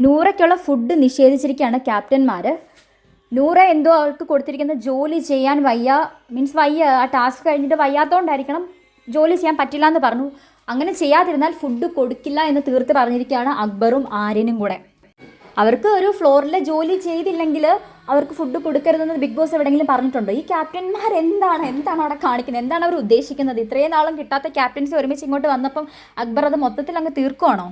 നൂറയ്ക്കുള്ള food നിഷേധിച്ചിരിക്കുകയാണ് ക്യാപ്റ്റന്മാർ. Noora എന്തോ അവൾക്ക് കൊടുത്തിരിക്കുന്ന ജോലി ചെയ്യാൻ വയ്യ, മീൻസ് വയ്യ, ആ ടാസ്ക് കഴിഞ്ഞിട്ട് വയ്യാത്തതുകൊണ്ടായിരിക്കണം ജോലി ചെയ്യാൻ പറ്റില്ല എന്ന് പറഞ്ഞു. അങ്ങനെ ചെയ്യാതിരുന്നാൽ ഫുഡ് കൊടുക്കില്ല എന്ന് തീർത്ത് പറഞ്ഞിരിക്കുകയാണ് അക്ബറും ആര്യനും കൂടെ. അവർക്ക് ഒരു ഫ്ലോറിലെ ജോലി ചെയ്തില്ലെങ്കിൽ അവർക്ക് ഫുഡ് കൊടുക്കരുതെന്ന് ബിഗ് ബോസ് എവിടെയെങ്കിലും പറഞ്ഞിട്ടുണ്ടോ? ഈ ക്യാപ്റ്റന്മാർ എന്താണ് അവിടെ കാണിക്കുന്നത്? എന്താണ് അവർ ഉദ്ദേശിക്കുന്നത്? ഇത്രയും നാളും കിട്ടാത്ത ക്യാപ്റ്റൻസി ഒരുമിച്ച് ഇങ്ങോട്ട് വന്നപ്പം അക്ബർ അത് മൊത്തത്തിൽ അങ്ങ് തീർക്കുവാണോ?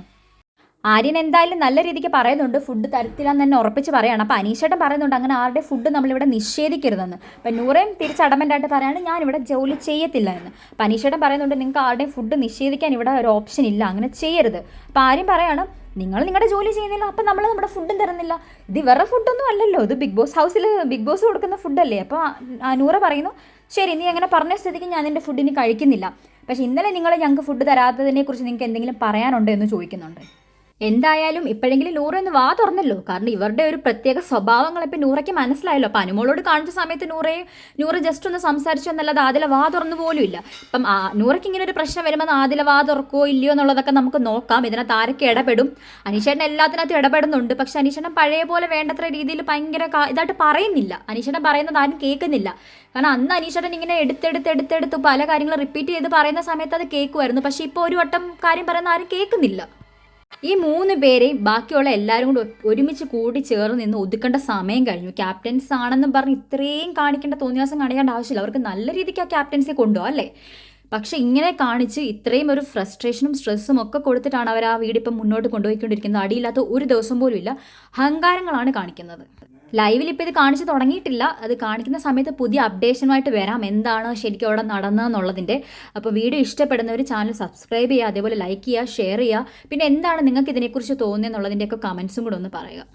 ആര്യൻ എന്തായാലും നല്ല രീതിക്ക് പറയുന്നുണ്ട്, ഫുഡ് തരത്തില്ലാന്ന് തന്നെ ഉറപ്പിച്ച് പറയുകയാണ്. അപ്പോൾ അനീഷേട്ടൻ പറയുന്നുണ്ട് അങ്ങനെ ആരുടെ ഫുഡ് നമ്മളിവിടെ നിഷേധിക്കരുതെന്ന്. അപ്പം നൂറയും തിരിച്ച് അഡമൻ്റായിട്ട് പറയുകയാണ് ഞാനിവിടെ ജോലി ചെയ്യത്തില്ല എന്ന്. അപ്പം അനീഷേട്ടൻ പറയുന്നുണ്ട് നിങ്ങൾക്ക് ആരുടെയും ഫുഡ് നിഷേധിക്കാൻ ഇവിടെ ഒരു ഓപ്ഷൻ ഇല്ല, അങ്ങനെ ചെയ്യരുത്. അപ്പം ആര്യം പറയാണ് നിങ്ങൾ നിങ്ങളുടെ ജോലി ചെയ്യുന്നില്ല, അപ്പം നമ്മൾ നമ്മുടെ ഫുഡും തരുന്നില്ല. ഇത് ഇവരുടെ ഫുഡൊന്നും അല്ലല്ലോ, ഇത് ബിഗ് ബോസ് ഹൗസിൽ ബിഗ് ബോസ് കൊടുക്കുന്ന ഫുഡല്ലേ. അപ്പോൾ നൂറ പറയുന്നു ശരി നീ അങ്ങനെ പറഞ്ഞ സ്ഥിതിക്ക് ഞാൻ നിൻ്റെ ഫുഡിന് കഴിക്കുന്നില്ല, പക്ഷേ ഇന്നലെ നിങ്ങൾ ഞങ്ങൾക്ക് ഫുഡ് തരാത്തതിനെക്കുറിച്ച് നിങ്ങൾക്ക് എന്തെങ്കിലും പറയാനുണ്ടോ എന്ന് ചോദിക്കുന്നുണ്ട്. എന്തായാലും ഇപ്പോഴെങ്കിലും നൂറ ഒന്ന് വാ തുറന്നല്ലോ, കാരണം ഇവരുടെ ഒരു പ്രത്യേക സ്വഭാവങ്ങൾ ഇപ്പം നൂറയ്ക്ക് മനസ്സിലായല്ലോ. അപ്പം അനുമോളോട് കാണിച്ച സമയത്ത് നൂറ ജസ്റ്റ് ഒന്ന് സംസാരിച്ചു എന്നല്ലാതെ ആദില വാ തുറന്നു പോലും ഇല്ല. അപ്പം നൂറയ്ക്ക് ഇങ്ങനെ ഒരു പ്രശ്നം വരുമ്പോൾ ആദില വാ തുറക്കുമോ ഇല്ലയോ എന്നുള്ളതൊക്കെ നമുക്ക് നോക്കാം. ഇതിനകത്ത് ആരൊക്കെ ഇടപെടും? അനീഷേട്ടൻ എല്ലാത്തിനകത്തും ഇടപെടുന്നുണ്ട്, പക്ഷെ അനീഷേട്ടൻ പഴയ പോലെ വേണ്ടത്ര രീതിയിൽ ഭയങ്കര ഇതായിട്ട് പറയുന്നില്ല. അനീഷേട്ടൻ പറയുന്നത് ആരും കേൾക്കുന്നില്ല. കാരണം അന്ന് അനീഷേട്ടൻ ഇങ്ങനെ എടുത്തെടുത്ത് പല കാര്യങ്ങളും റിപ്പീറ്റ് ചെയ്ത് പറയുന്ന സമയത്ത് അത് കേൾക്കുമായിരുന്നു, പക്ഷേ ഇപ്പോൾ ഒരു വട്ടം കാര്യം പറയുന്ന ആരും കേൾക്കുന്നില്ല. ഈ 3 പേരെയും ബാക്കിയുള്ള എല്ലാവരും കൂടി ഒരുമിച്ച് കൂടി ചേർന്ന് നിന്ന് ഒതുക്കേണ്ട സമയം കഴിഞ്ഞു. ക്യാപ്റ്റൻസ് ആണെന്നും പറഞ്ഞ് ഇത്രയും കാണിക്കേണ്ട തോന്നിയാസം കാണിക്കേണ്ട ആവശ്യമില്ല. അവർക്ക് നല്ല രീതിക്ക് ആ ക്യാപ്റ്റൻസി കൊണ്ടുപോകാം അല്ലേ. പക്ഷേ ഇങ്ങനെ കാണിച്ച് ഇത്രയും ഒരു ഫ്രസ്ട്രേഷനും സ്ട്രെസ്സും ഒക്കെ കൊടുത്തിട്ടാണ് അവർ ആ വീടിപ്പം മുന്നോട്ട് കൊണ്ടുപോയിക്കൊണ്ടിരിക്കുന്നത്. അടിയില്ലാത്ത ഒരു ദിവസം പോലും ഇല്ല, അഹങ്കാരങ്ങളാണ് കാണിക്കുന്നത്. ലൈവിൽ ഇപ്പോൾ ഇത് കാണിച്ച് തുടങ്ങിയിട്ടില്ല, അത് കാണിക്കുന്ന സമയത്ത് പുതിയ അപ്ഡേഷനുമായിട്ട് വരാം എന്താണ് ശരിക്കും അവിടെ നടന്നതെന്നുള്ളതിൻ്റെ. അപ്പോൾ വീഡിയോ ഇഷ്ടപ്പെടുന്നവർ ചാനൽ സബ്സ്ക്രൈബ് ചെയ്യുക, അതേപോലെ ലൈക്ക് ചെയ്യുക, ഷെയർ ചെയ്യുക. പിന്നെ എന്താണ് നിങ്ങൾക്ക് ഇതിനെക്കുറിച്ച് തോന്നുന്നതെന്നുള്ളതിൻ്റെയൊക്കെ കമൻസും കൂടെ ഒന്ന് പറയുക.